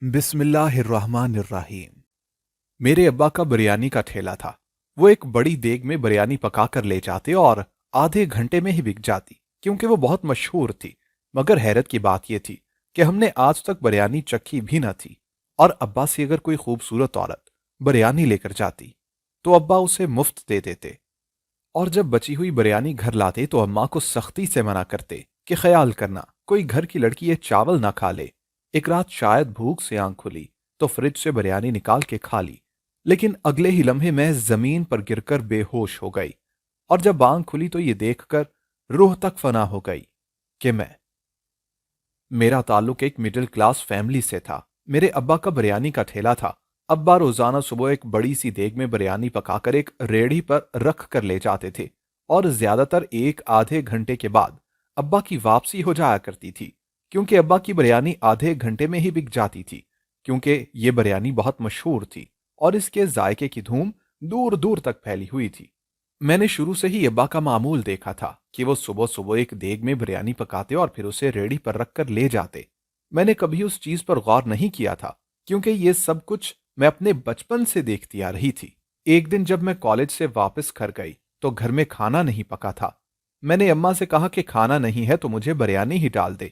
बिस्मिल्लाहिर्रहमानिर्रहीम। मेरे अब्बा का बिरयानी का ठेला था। वो एक बड़ी देग में बिरयानी पका कर ले जाते और आधे घंटे में ही बिक जाती, क्योंकि वो बहुत मशहूर थी। मगर हैरत की बात यह थी कि हमने आज तक बिरयानी चखी भी न थी। और अब्बा से अगर कोई खूबसूरत औरत बिरयानी लेकर जाती तो अब्बा उसे मुफ्त दे देते, और जब बची हुई बिरयानी घर लाते तो अम्मा को सख्ती से मना करते कि ख्याल करना कोई घर की लड़की ये चावल ना खा ले। एक रात शायद भूख से आंख खुली तो फ्रिज से बिरयानी निकाल के खा ली, लेकिन अगले ही लम्हे मैं जमीन पर गिरकर बेहोश हो गई। और जब आंख खुली तो ये देखकर रूह तक फना हो गई कि मेरा ताल्लुक एक मिडिल क्लास फैमिली से था। मेरे अब्बा का बिरयानी का ठेला था। अब्बा रोजाना सुबह एक बड़ी सी देग में बिरयानी पकाकर एक रेड़ी पर रख कर ले जाते थे, और ज्यादातर एक आधे घंटे के बाद अब्बा की वापसी हो जाया करती थी, क्योंकि अब्बा की बिरयानी आधे घंटे में ही बिक जाती थी। क्योंकि ये बिरयानी बहुत मशहूर थी और इसके जायके की धूम दूर दूर तक फैली हुई थी। मैंने शुरू से ही अब्बा का मामूल देखा था कि वो सुबह सुबह एक देग में बिरयानी पकाते और फिर उसे रेडी पर रखकर ले जाते। मैंने कभी उस चीज पर गौर नहीं किया था, क्योंकि ये सब कुछ मैं अपने बचपन से देखती आ रही थी। एक दिन जब मैं कॉलेज से वापस घर गई तो घर में खाना नहीं पका था। मैंने अम्मा से कहा कि खाना नहीं है तो मुझे बिरयानी ही डाल दे,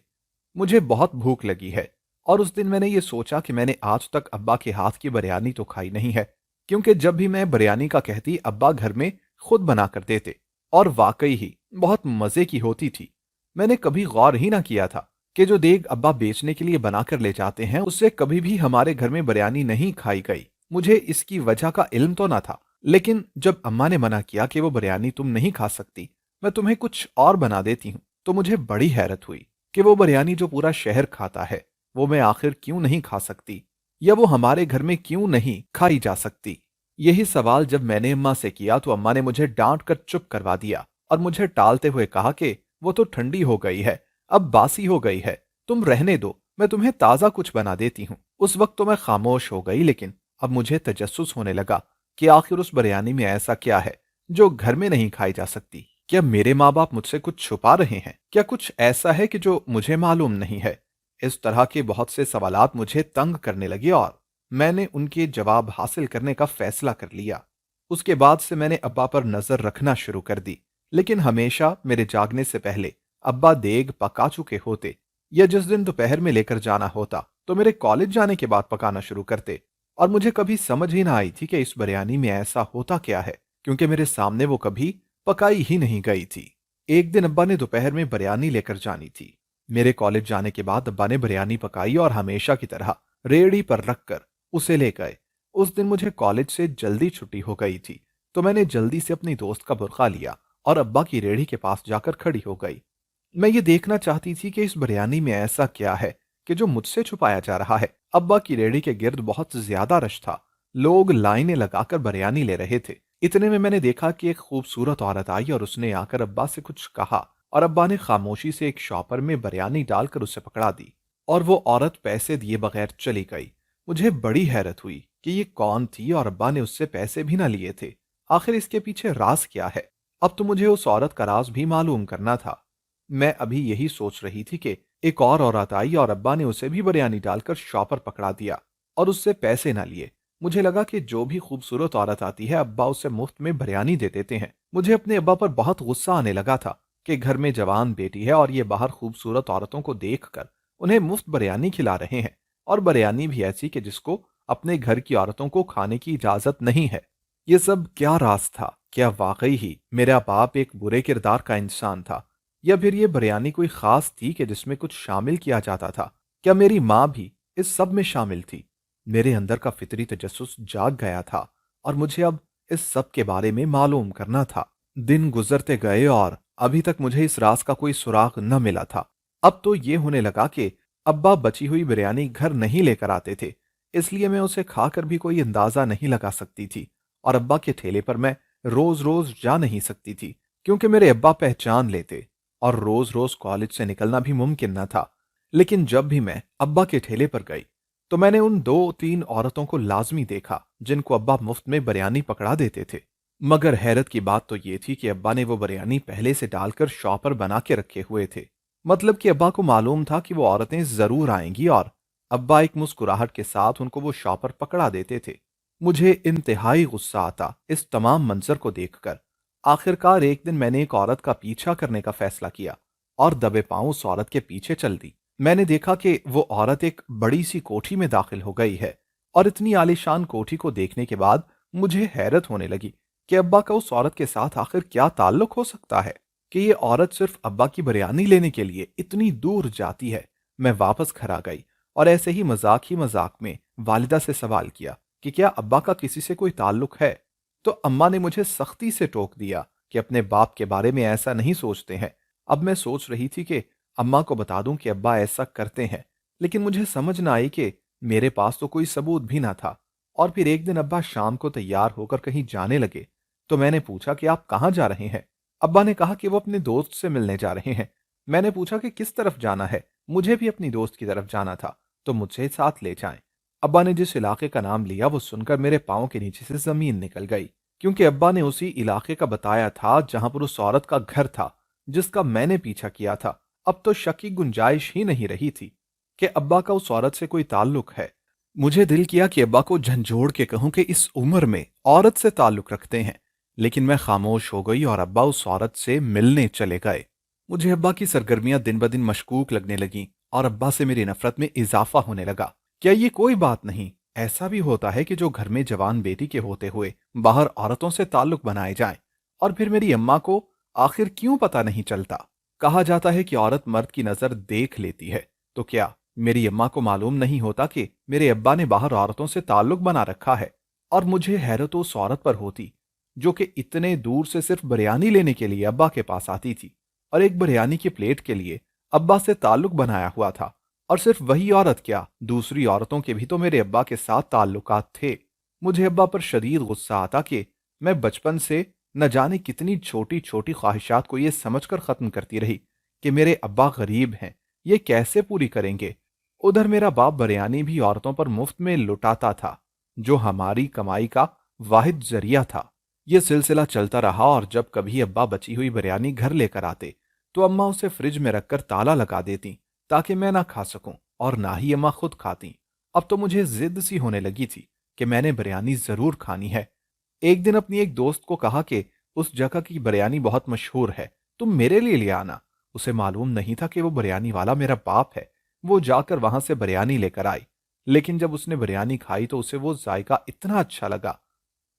मुझे बहुत भूख लगी है। और उस दिन मैंने ये सोचा कि मैंने आज तक अब्बा के हाथ की बिरयानी तो खाई नहीं है, क्योंकि जब भी मैं बिरयानी का कहती अब्बा घर में खुद बना कर देते, और वाकई ही बहुत मजे की होती थी। मैंने कभी गौर ही ना किया था कि जो देग अब्बा बेचने के लिए बनाकर ले जाते हैं उससे कभी भी हमारे घर में बिरयानी नहीं खाई गई। मुझे इसकी वजह का इल्म तो ना था, लेकिन जब अम्मा ने मना किया कि वो बिरयानी तुम नहीं खा सकती, मैं तुम्हें कुछ और बना देती हूँ, तो मुझे बड़ी हैरत हुई कि वो बिरयानी जो पूरा शहर खाता है वो मैं आखिर क्यों नहीं खा सकती, या वो हमारे घर में क्यों नहीं खाई जा सकती। यही सवाल जब मैंने अम्मा से किया तो अम्मा ने मुझे डांट कर चुप करवा दिया और मुझे टालते हुए कहा कि वो तो ठंडी हो गई है, अब बासी हो गई है, तुम रहने दो, मैं तुम्हें ताजा कुछ बना देती हूँ। उस वक्त तो मैं खामोश हो गई, लेकिन अब मुझे तजस्सुस होने लगा कि आखिर उस बिरयानी में ऐसा क्या है जो घर में नहीं खाई जा सकती। क्या मेरे माँ बाप मुझसे कुछ छुपा रहे हैं? क्या कुछ ऐसा है कि जो मुझे मालूम नहीं है? इस तरह के बहुत से सवालात मुझे तंग करने लगे और मैंने उनके जवाब हासिल करने का फैसला कर लिया। उसके बाद से मैंने अब्बा पर नजर रखना शुरू कर दी, लेकिन हमेशा मेरे जागने से पहले अब्बा देग पका चुके होते, या जिस दिन दोपहर में लेकर जाना होता तो मेरे कॉलेज जाने के बाद पकाना शुरू करते। और मुझे कभी समझ ही ना आई थी कि इस बिरयानी में ऐसा होता क्या है, क्योंकि मेरे सामने वो कभी पकाई ही नहीं गई थी। एक दिन अब्बा ने दोपहर में बिरयानी लेकर जानी थी। मेरे कॉलेज जाने के बाद अब्बा ने बिरयानी पकाई और हमेशा की तरह रेड़ी पर रखकर उसे ले गए। उस दिन मुझे कॉलेज से जल्दी छुट्टी हो गई थी, तो मैंने जल्दी से अपनी दोस्त का बुर्का लिया और अब्बा की रेड़ी के पास जाकर खड़ी हो गई। मैं ये देखना चाहती थी कि इस बिरयानी में ऐसा क्या है कि जो मुझसे छुपाया जा रहा है। अब्बा की रेड़ी के गिर्द बहुत ज्यादा रश था। लोग लाइनें लगाकर बिरयानी ले रहे थे। इतने में मैंने देखा कि एक खूबसूरत औरत आई और उसने आकर अब्बा से कुछ कहा, और अब्बा ने खामोशी से एक शॉपर में बिरयानी डालकर उसे पकड़ा दी, और वो औरत पैसे दिए बगैर चली गई। मुझे बड़ी हैरत हुई कि ये कौन थी और अब्बा ने उससे पैसे भी ना लिए थे। आखिर इसके पीछे राज क्या है? अब तो मुझे उस औरत का राज भी मालूम करना था। मैं अभी यही सोच रही थी कि एक और औरत आई और अब्बा ने उसे भी बिरयानी डालकर शॉपर पकड़ा दिया और उससे पैसे ना लिए। मुझे लगा कि जो भी खूबसूरत औरत आती है अब्बा उसे मुफ्त में बिरयानी दे देते हैं। मुझे अपने अब्बा पर बहुत गुस्सा आने लगा था कि घर में जवान बेटी है और ये बाहर खूबसूरत औरतों को देखकर उन्हें मुफ्त बिरयानी खिला रहे हैं, और बिरयानी भी ऐसी कि जिसको अपने घर की औरतों को खाने की इजाजत नहीं है। ये सब क्या राज था? क्या वाकई ही मेरा बाप एक बुरे किरदार का इंसान था, या फिर ये बिरयानी कोई खास थी कि जिसमें कुछ शामिल किया जाता था? क्या मेरी माँ भी इस सब में शामिल थी? मेरे अंदर का फितरी तजस्सुस जाग गया था और मुझे अब इस सब के बारे में मालूम करना था। दिन गुजरते गए और अभी तक मुझे इस राज का कोई सुराग न मिला था। अब तो ये होने लगा कि अब्बा बची हुई बिरयानी घर नहीं लेकर आते थे, इसलिए मैं उसे खाकर भी कोई अंदाजा नहीं लगा सकती थी, और अब्बा के ठेले पर मैं रोज रोज जा नहीं सकती थी, क्योंकि मेरे अब्बा पहचान लेते और रोज रोज कॉलेज से निकलना भी मुमकिन न था। लेकिन जब भी मैं अब्बा के ठेले पर गई तो मैंने उन दो तीन औरतों को लाजमी देखा जिनको अब्बा मुफ्त में बिरयानी पकड़ा देते थे। मगर हैरत की बात तो ये थी कि अब्बा ने वो बिरयानी पहले से डालकर शॉपर बना के रखे हुए थे। मतलब कि अब्बा को मालूम था कि वो औरतें जरूर आएंगी और अब्बा एक मुस्कुराहट के साथ उनको वो शॉपर पकड़ा देते थे। मुझे इंतहाई गुस्सा आता इस तमाम मंजर को देखकर। आखिरकार एक दिन मैंने एक औरत का पीछा करने का फैसला किया और दबे पांव उस औरत के पीछे चल दी। मैंने देखा कि वो औरत एक बड़ी सी कोठी में दाखिल हो गई है और इतनी आलीशान कोठी को देखने के बाद मुझे हैरत होने लगी कि अब्बा का उस औरत के साथ आखिर क्या ताल्लुक हो सकता है कि ये औरत सिर्फ अब्बा की बिरयानी लेने के लिए इतनी दूर जाती है। मैं वापस घर आ गई और ऐसे ही मजाक में वालिदा से सवाल किया कि क्या अब्बा का किसी से कोई ताल्लुक है। तो अम्मा ने मुझे सख्ती से टोक दिया कि अपने बाप के बारे में ऐसा नहीं सोचते हैं। अब मैं सोच रही थी कि अम्मा को बता दूं कि अब्बा ऐसा करते हैं, लेकिन मुझे समझ ना आई कि मेरे पास तो कोई सबूत भी ना था। और फिर एक दिन अब्बा शाम को तैयार होकर कहीं जाने लगे, तो मैंने पूछा कि आप कहाँ जा रहे हैं। अब्बा ने कहा कि वो अपने दोस्त से मिलने जा रहे हैं। मैंने पूछा कि किस तरफ जाना है, मुझे भी अपनी दोस्त की तरफ जाना था, तो मुझे साथ ले जाएं। अब्बा ने जिस इलाके का नाम लिया वो सुनकर मेरे पाँव के नीचे से जमीन निकल गई, क्योंकि अब्बा ने उसी इलाके का बताया था जहां पर उस औरत का घर था जिसका मैंने पीछा किया था। अब तो शक की गुंजाइश ही नहीं रही थी कि अब्बा का उस औरत से कोई ताल्लुक है। मुझे दिल किया कि अब्बा को झंझोड़ के कहूं कि इस उम्र में औरत से ताल्लुक रखते हैं, लेकिन मैं खामोश हो गई और अब्बा उस औरत से मिलने चले गए। मुझे अब्बा की सरगर्मियां दिन ब दिन मशकूक लगने लगीं और अब्बा से मेरी नफरत में इजाफा होने लगा। क्या ये कोई बात नहीं, ऐसा भी होता है कि जो घर में जवान बेटी के होते हुए बाहर औरतों से ताल्लुक बनाए जाएं, और फिर मेरी अम्मा को आखिर क्यों पता नहीं चलता। कहा जाता है कि औरत मर्द की नजर देख लेती है, तो क्या मेरी अम्मा को मालूम नहीं होता कि मेरे अब्बा ने बाहर औरतों से ताल्लुक बना रखा है। और मुझे हैरत उस औरत पर होती जो कि इतने दूर से सिर्फ बिरयानी लेने के लिए अब्बा के पास आती थी और एक बिरयानी की प्लेट के लिए अब्बा से ताल्लुक बनाया हुआ था। और सिर्फ वही औरत क्या, दूसरी औरतों के भी तो मेरे अब्बा के साथ ताल्लुकात थे। मुझे अब्बा पर शदीद गुस्सा आता कि मैं बचपन से न जाने कितनी छोटी छोटी ख्वाहिशात को ये समझकर खत्म करती रही कि मेरे अब्बा गरीब हैं, ये कैसे पूरी करेंगे। उधर मेरा बाप बिरयानी भी औरतों पर मुफ्त में लुटाता था, जो हमारी कमाई का वाहिद जरिया था। यह सिलसिला चलता रहा और जब कभी अब्बा बची हुई बिरयानी घर लेकर आते तो अम्मा उसे फ्रिज में रखकर ताला लगा देती ताकि मैं ना खा सकूं और ना ही अम्मा खुद खाती। अब तो मुझे जिद सी होने लगी थी कि मैंने बिरयानी जरूर खानी है। एक दिन अपनी एक दोस्त को कहा कि उस जगह की बिरयानी बहुत मशहूर है, तुम मेरे लिए ले आना। उसे मालूम नहीं था कि वो बिरयानी वाला मेरा बाप है। वो जाकर वहां से बिरयानी लेकर आई, लेकिन जब उसने बिरयानी खाई तो उसे वो जायका इतना अच्छा लगा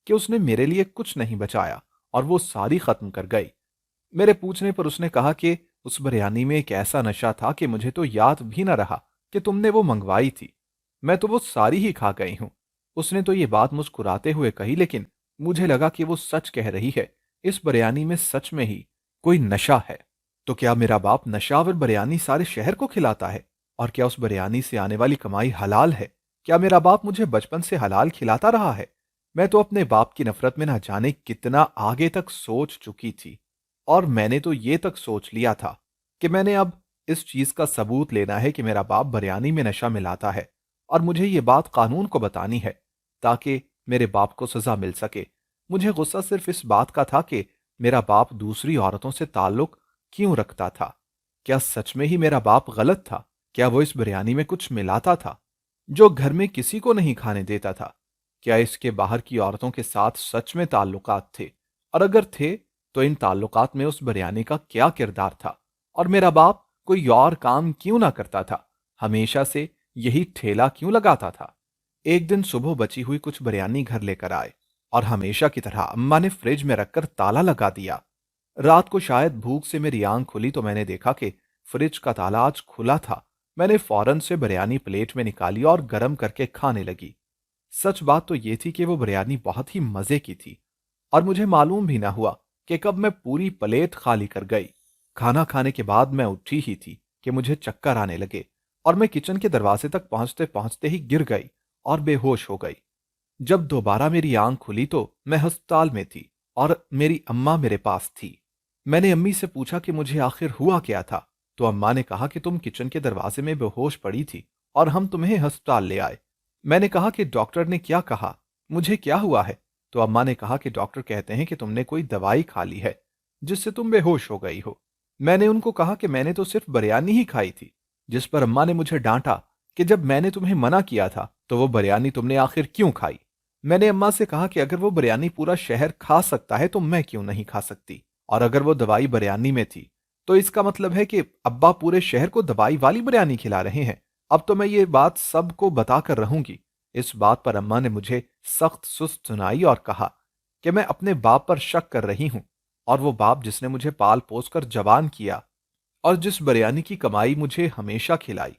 कि उसने मेरे लिए कुछ नहीं बचाया और वो सारी खत्म कर गई। मेरे पूछने पर उसने कहा कि उस बिरयानी में एक ऐसा नशा था कि मुझे तो याद भी न रहा कि तुमने वो मंगवाई थी। मैं तो वो सारी ही खा गई हूं। उसने तो ये बात मुस्कुराते हुए कही, लेकिन मुझे लगा कि वो सच कह रही है। इस बिरयानी में सच में ही कोई नशा है। तो क्या मेरा बाप नशावर बिरयानी सारे शहर को खिलाता है? और क्या उस बिरयानी से आने वाली कमाई हलाल है? क्या मेरा बाप मुझे बचपन से हलाल खिलाता रहा है? मैं तो अपने बाप की नफरत में ना जाने कितना आगे तक सोच चुकी थी। और मैंने तो ये तक सोच लिया था कि मैंने अब इस चीज का सबूत लेना है कि मेरा बाप बिरयानी में नशा मिलाता है, और मुझे ये बात कानून को बतानी है ताकि मेरे बाप को सजा मिल सके। मुझे गुस्सा सिर्फ इस बात का था कि मेरा बाप दूसरी औरतों से ताल्लुक क्यों रखता था। क्या सच में ही मेरा बाप गलत था? क्या वो इस बिरयानी में कुछ मिलाता था जो घर में किसी को नहीं खाने देता था? क्या इसके बाहर की औरतों के साथ सच में ताल्लुकात थे? और अगर थे तो इन ताल्लुकात में उस बिरयानी का क्या किरदार था? और मेरा बाप कोई और काम क्यों ना करता था? हमेशा से यही ठेला क्यों लगाता था? एक दिन सुबह बची हुई कुछ बिरयानी घर लेकर आए और हमेशा की तरह अम्मा ने फ्रिज में रखकर ताला लगा दिया। रात को शायद भूख से मेरी आंख खुली तो मैंने देखा कि फ्रिज का ताला आज खुला था। मैंने फौरन से बिरयानी प्लेट में निकाली और गर्म करके खाने लगी। सच बात तो ये थी कि वो बिरयानी बहुत ही मजे की थी और मुझे मालूम भी ना हुआ कि कब मैं पूरी प्लेट खाली कर गई। खाना खाने के बाद मैं उठी ही थी कि मुझे चक्कर आने लगे और मैं किचन के दरवाजे तक पहुंचते पहुंचते ही गिर गई और बेहोश हो गई। जब दोबारा मेरी आंख खुली तो मैं अस्पताल में थी और मेरी अम्मा मेरे पास थी। मैंने अम्मी से पूछा कि मुझे आखिर हुआ क्या था, तो अम्मा ने कहा कि तुम किचन के दरवाजे में बेहोश पड़ी थी और हम तुम्हें अस्पताल ले आए। मैंने कहा कि डॉक्टर ने क्या कहा, मुझे क्या हुआ है? तो अम्मा ने कहा कि डॉक्टर कहते हैं कि तुमने कोई दवाई खा ली है जिससे तुम बेहोश हो गई हो। मैंने उनको कहा कि मैंने तो सिर्फ बिरयानी ही खाई थी, जिस पर अम्मा ने मुझे डांटा کہ جب میں نے تمہیں منع کیا تھا تو وہ بریانی تم نے آخر کیوں کھائی؟ میں نے اماں سے کہا کہ اگر وہ بریانی پورا شہر کھا سکتا ہے تو میں کیوں نہیں کھا سکتی، اور اگر وہ دوائی بریانی میں تھی تو اس کا مطلب ہے کہ ابا پورے شہر کو دوائی والی بریانی کھلا رہے ہیں۔ اب تو میں یہ بات سب کو بتا کر رہوں گی۔ اس بات پر اماں نے مجھے سخت سست سنائی اور کہا کہ میں اپنے باپ پر شک کر رہی ہوں، اور وہ باپ جس نے مجھے پال پوس کر جوان کیا اور جس بریانی کی کمائی مجھے ہمیشہ کھلائی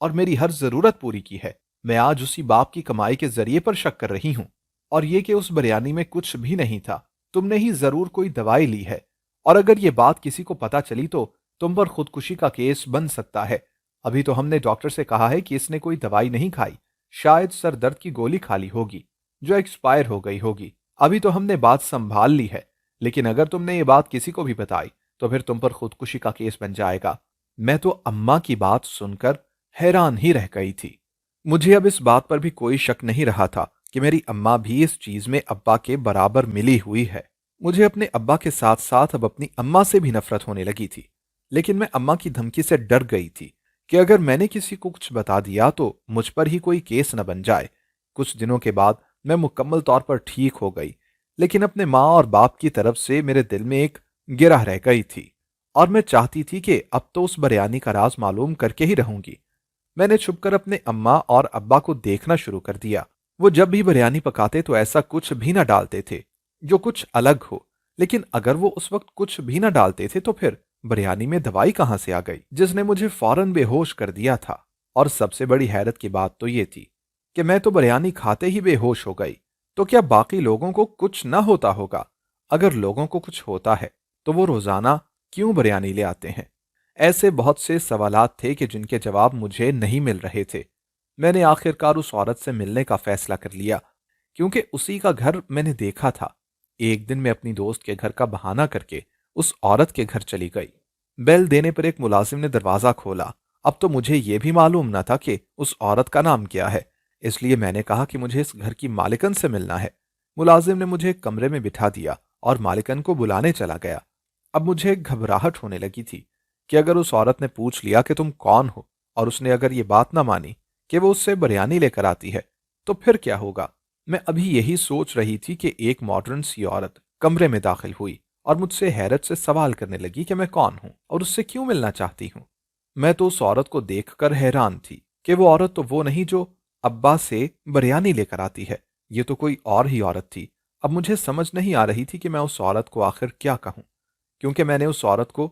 اور میری ہر ضرورت پوری کی ہے، میں آج اسی باپ کی کمائی کے ذریعے پر شک کر رہی ہوں۔ اور یہ کہ اس بریانی میں کچھ بھی نہیں تھا، تم نے ہی ضرور کوئی دوائی لی ہے، اور اگر یہ بات کسی کو پتا چلی تو تم پر خودکشی کا کیس بن سکتا ہے۔ ابھی تو ہم نے ڈاکٹر سے کہا ہے کہ اس نے کوئی دوائی نہیں کھائی، شاید سر درد کی گولی کھا لی ہوگی جو ایکسپائر ہو گئی ہوگی۔ ابھی تو ہم نے بات سنبھال لی ہے، لیکن اگر تم نے یہ بات کسی کو بھی بتائی تو پھر تم پر خودکشی کا کیس بن جائے گا۔ میں تو اماں کی بات سن کر حیران ہی رہ گئی تھی۔ مجھے اب اس بات پر بھی کوئی شک نہیں رہا تھا کہ میری اماں بھی اس چیز میں ابا کے برابر ملی ہوئی ہے۔ مجھے اپنے ابا کے ساتھ ساتھ اب اپنی اماں سے بھی نفرت ہونے لگی تھی، لیکن میں اماں کی دھمکی سے ڈر گئی تھی کہ اگر میں نے کسی کو کچھ بتا دیا تو مجھ پر ہی کوئی کیس نہ بن جائے۔ کچھ دنوں کے بعد میں مکمل طور پر ٹھیک ہو گئی، لیکن اپنے ماں اور باپ کی طرف سے میرے دل میں ایک گرہ رہ گئی تھی، اور میں چاہتی تھی کہ اب تو اس بریانی کا راز معلوم کر کے ہی رہوں گی۔ میں نے چھپ کر اپنے اماں اور ابا کو دیکھنا شروع کر دیا۔ وہ جب بھی بریانی پکاتے تو ایسا کچھ بھی نہ ڈالتے تھے جو کچھ الگ ہو، لیکن اگر وہ اس وقت کچھ بھی نہ ڈالتے تھے تو پھر بریانی میں دوائی کہاں سے آ گئی جس نے مجھے فوراً بے ہوش کر دیا تھا؟ اور سب سے بڑی حیرت کی بات تو یہ تھی کہ میں تو بریانی کھاتے ہی بے ہوش ہو گئی، تو کیا باقی لوگوں کو کچھ نہ ہوتا ہوگا؟ اگر لوگوں کو کچھ ہوتا ہے تو وہ روزانہ کیوں بریانی لے آتے ہیں؟ ایسے بہت سے سوالات تھے کہ جن کے جواب مجھے نہیں مل رہے تھے۔ میں نے آخرکار اس عورت سے ملنے کا فیصلہ کر لیا، کیونکہ اسی کا گھر میں نے دیکھا تھا۔ ایک دن میں اپنی دوست کے گھر کا بہانہ کر کے اس عورت کے گھر چلی گئی۔ بیل دینے پر ایک ملازم نے دروازہ کھولا۔ اب تو مجھے یہ بھی معلوم نہ تھا کہ اس عورت کا نام کیا ہے، اس لیے میں نے کہا کہ مجھے اس گھر کی مالکن سے ملنا ہے۔ ملازم نے مجھے ایک کمرے میں بٹھا دیا اور مالکن کو بلانے چلا گیا۔ اب مجھے ایک گھبراہٹ ہونے لگی تھی کہ اگر اس عورت نے پوچھ لیا کہ تم کون ہو، اور اس نے اگر یہ بات نہ مانی کہ وہ اس سے بریانی لے کر آتی ہے، تو پھر کیا ہوگا؟ میں ابھی یہی سوچ رہی تھی کہ ایک ماڈرن سی عورت کمرے میں داخل ہوئی اور مجھ سے حیرت سے سوال کرنے لگی کہ میں کون ہوں اور اس سے کیوں ملنا چاہتی ہوں۔ میں تو اس عورت کو دیکھ کر حیران تھی کہ وہ عورت تو وہ نہیں جو ابا سے بریانی لے کر آتی ہے، یہ تو کوئی اور ہی عورت تھی۔ اب مجھے سمجھ نہیں آ رہی تھی کہ میں اس عورت کو آخر کیا کہوں، کیونکہ میں نے اس عورت کو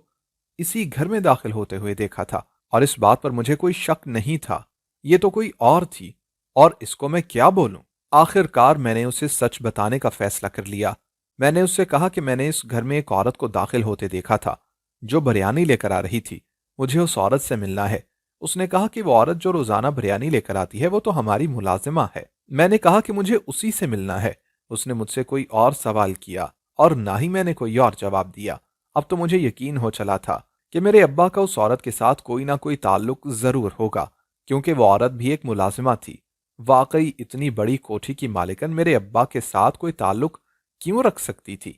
اسی گھر میں داخل ہوتے ہوئے دیکھا تھا، اور اس بات پر مجھے کوئی شک نہیں تھا۔ یہ تو کوئی اور تھی، اور اس کو میں کیا بولوں؟ آخر کار میں نے اسے سچ بتانے کا فیصلہ کر لیا۔ میں نے اس سے کہا کہ میں نے اس گھر میں ایک عورت کو داخل ہوتے دیکھا تھا جو بریانی لے کر آ رہی تھی، مجھے اس عورت سے ملنا ہے۔ اس نے کہا کہ وہ عورت جو روزانہ بریانی لے کر آتی ہے وہ تو ہماری ملازمہ ہے۔ میں نے کہا کہ مجھے اسی سے ملنا ہے۔ اس نے مجھ سے کوئی اور سوال کیا اور نہ ہی میں نے کوئی اور جواب دیا۔ اب تو مجھے یقین ہو چلا تھا کہ میرے ابا کا اس عورت کے ساتھ کوئی نہ کوئی تعلق ضرور ہوگا، کیونکہ وہ عورت بھی ایک ملازمہ تھی۔ واقعی اتنی بڑی کوٹھی کی مالکن میرے ابا کے ساتھ کوئی تعلق کیوں رکھ سکتی تھی؟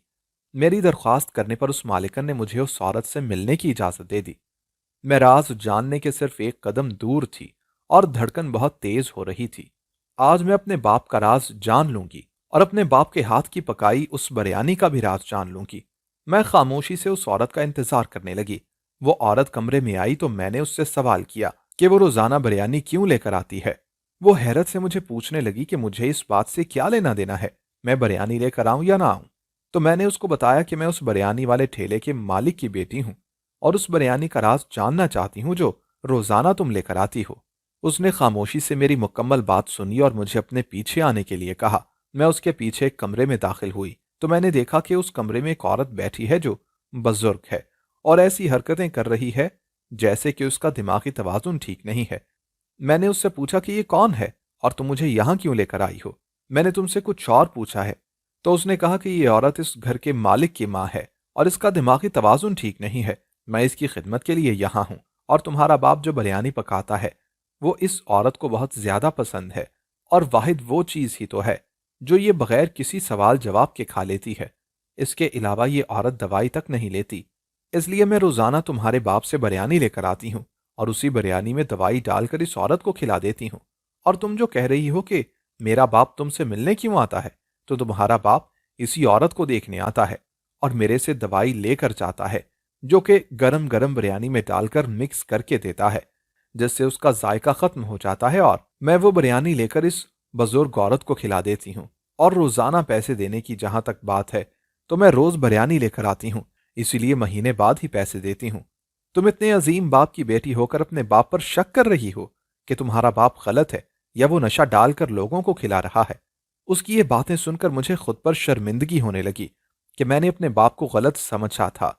میری درخواست کرنے پر اس مالکن نے مجھے اس عورت سے ملنے کی اجازت دے دی۔ میں راز جاننے کے صرف ایک قدم دور تھی اور دھڑکن بہت تیز ہو رہی تھی۔ آج میں اپنے باپ کا راز جان لوں گی، اور اپنے باپ کے ہاتھ کی پکائی اس بریانی کا بھی راز جان لوں گی۔ میں خاموشی سے اس عورت کا انتظار کرنے لگی۔ وہ عورت کمرے میں آئی تو میں نے اس سے سوال کیا کہ وہ روزانہ بریانی کیوں لے کر آتی ہے۔ وہ حیرت سے مجھے پوچھنے لگی کہ مجھے اس بات سے کیا لینا دینا ہے، میں بریانی لے کر آؤں یا نہ آؤں۔ تو میں نے اس کو بتایا کہ میں اس بریانی والے ٹھیلے کے مالک کی بیٹی ہوں، اور اس بریانی کا راز جاننا چاہتی ہوں جو روزانہ تم لے کر آتی ہو۔ اس نے خاموشی سے میری مکمل بات سنی اور مجھے اپنے پیچھے آنے کے لیے کہا۔ میں اس کے پیچھے ایک کمرے میں داخل ہوئی تو میں نے دیکھا کہ اس کمرے میں ایک عورت بیٹھی ہے جو بزرگ ہے اور ایسی حرکتیں کر رہی ہے جیسے کہ اس کا دماغی توازن ٹھیک نہیں ہے۔ میں نے اس سے پوچھا کہ یہ کون ہے اور تم مجھے یہاں کیوں لے کر آئی ہو؟ میں نے تم سے کچھ اور پوچھا ہے۔ تو اس نے کہا کہ یہ عورت اس گھر کے مالک کی ماں ہے اور اس کا دماغی توازن ٹھیک نہیں ہے۔ میں اس کی خدمت کے لیے یہاں ہوں، اور تمہارا باپ جو بریانی پکاتا ہے وہ اس عورت کو بہت زیادہ پسند ہے، اور واحد وہ چیز ہی تو ہے جو یہ بغیر کسی سوال جواب کے کھا لیتی ہے۔ اس کے علاوہ یہ عورت دوائی تک نہیں لیتی، اس لیے میں روزانہ تمہارے باپ سے بریانی لے کر آتی ہوں और उसी बिरयानी में दवाई डालकर इस औरत को खिला देती हूँ। और तुम जो कह रही हो कि मेरा बाप तुमसे मिलने क्यों आता है, तो तुम्हारा बाप इसी औरत को देखने आता है और मेरे से दवाई लेकर जाता है, जो कि गरम गरम बिरयानी में डालकर मिक्स करके देता है, जिससे उसका जायका खत्म हो जाता है और मैं वो बिरयानी लेकर इस बुजुर्ग औरत को खिला देती हूँ। और रोजाना पैसे देने की जहां तक बात है, तो मैं रोज बिरयानी लेकर आती हूँ, इसीलिए महीने बाद ही पैसे देती हूँ। तुम इतने अजीम बाप की बेटी होकर अपने बाप पर शक कर रही हो कि तुम्हारा बाप गलत है या वो नशा डालकर लोगों को खिला रहा है। उसकी ये बातें सुनकर मुझे खुद पर शर्मिंदगी होने लगी कि मैंने अपने बाप को गलत समझा था।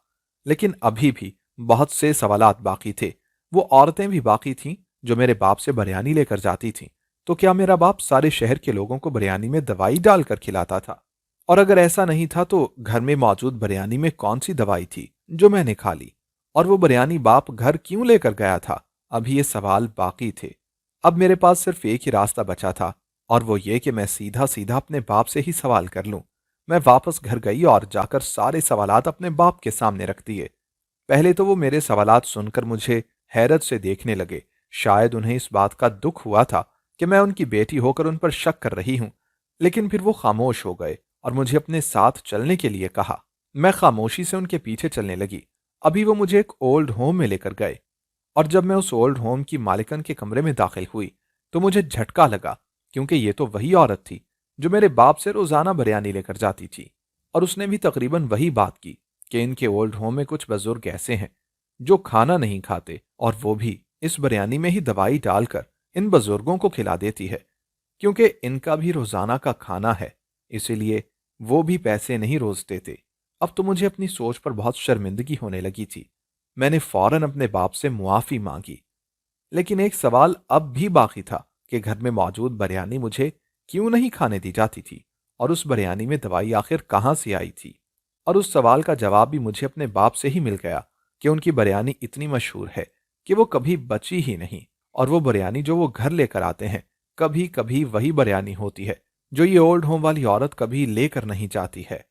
लेकिन अभी भी बहुत से सवालात बाकी थे। वो औरतें भी बाकी थीं जो मेरे बाप से बिरयानी लेकर जाती थीं। तो क्या मेरा बाप सारे शहर के लोगों को बिरयानी में दवाई डालकर खिलाता था? और अगर ऐसा नहीं था तो घर में मौजूद बिरयानी में कौन सी दवाई थी जो मैंने खा ली? और वो बिरयानी बाप घर क्यों लेकर गया था? अभी ये सवाल बाकी थे। अब मेरे पास सिर्फ एक ही रास्ता बचा था, और वो ये कि मैं सीधा सीधा अपने बाप से ही सवाल कर लूं। मैं वापस घर गई और जाकर सारे सवालात अपने बाप के सामने रख दिए। पहले तो वो मेरे सवालात सुनकर मुझे हैरत से देखने लगे। शायद उन्हें इस बात का दुख हुआ था कि मैं उनकी बेटी होकर उन पर शक कर रही हूं। लेकिन फिर वो खामोश हो गए और मुझे अपने साथ चलने के लिए कहा। मैं खामोशी से उनके पीछे चलने लगी। अभी वो मुझे एक ओल्ड होम में लेकर गए, और जब मैं उस ओल्ड होम की मालिकन के कमरे में दाखिल हुई तो मुझे झटका लगा, क्योंकि ये तो वही औरत थी जो मेरे बाप से रोजाना बिरयानी लेकर जाती थी। और उसने भी तकरीबन वही बात की कि इनके ओल्ड होम में कुछ बुजुर्ग ऐसे हैं जो खाना नहीं खाते, और वो भी इस बिरयानी में ही दवाई डालकर इन बुजुर्गों को खिला देती है, क्योंकि इनका भी रोजाना का खाना है, इसीलिए वो भी पैसे नहीं रोज देते। अब तो मुझे अपनी सोच पर बहुत शर्मिंदगी होने लगी थी। मैंने फौरन अपने बाप से मुआफी मांगी। लेकिन एक सवाल अब भी बाकी था कि घर में मौजूद बिरयानी मुझे क्यों नहीं खाने दी जाती थी, और उस बिरयानी में दवाई आखिर कहां से आई थी? और उस सवाल का जवाब भी मुझे अपने बाप से ही मिल गया कि उनकी बिरयानी इतनी मशहूर है कि वो कभी बची ही नहीं, और वो बिरयानी जो वो घर लेकर आते हैं कभी कभी वही बिरयानी होती है जो ये ओल्ड होम वाली औरत कभी लेकर नहीं जाती है।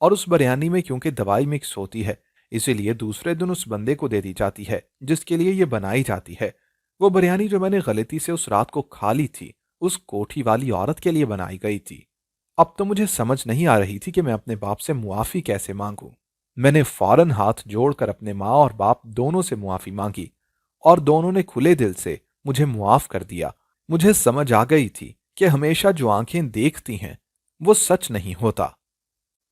और उस बिरयानी में क्योंकि दवाई मिक्स होती है, इसीलिए दूसरे दिन उस बंदे को दे दी जाती है जिसके लिए ये बनाई जाती है। वो बिरयानी जो मैंने गलती से उस रात को खा ली थी, उस कोठी वाली औरत के लिए बनाई गई थी। अब तो मुझे समझ नहीं आ रही थी कि मैं अपने बाप से मुआफी कैसे मांगूं। मैंने फौरन हाथ जोड़कर अपने माँ और बाप दोनों से मुआफी मांगी, और दोनों ने खुले दिल से मुझे मुआफ कर दिया। मुझे समझ आ गई थी कि हमेशा जो आंखें देखती हैं वो सच नहीं होता।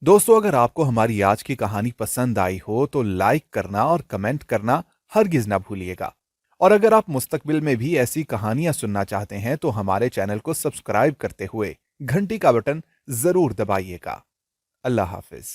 दोस्तों, अगर आपको हमारी आज की कहानी पसंद आई हो तो लाइक करना और कमेंट करना हरगिज ना भूलिएगा। और अगर आप मुस्तकबिल में भी ऐसी कहानियां सुनना चाहते हैं तो हमारे चैनल को सब्सक्राइब करते हुए घंटी का बटन जरूर दबाइएगा। अल्लाह हाफिज।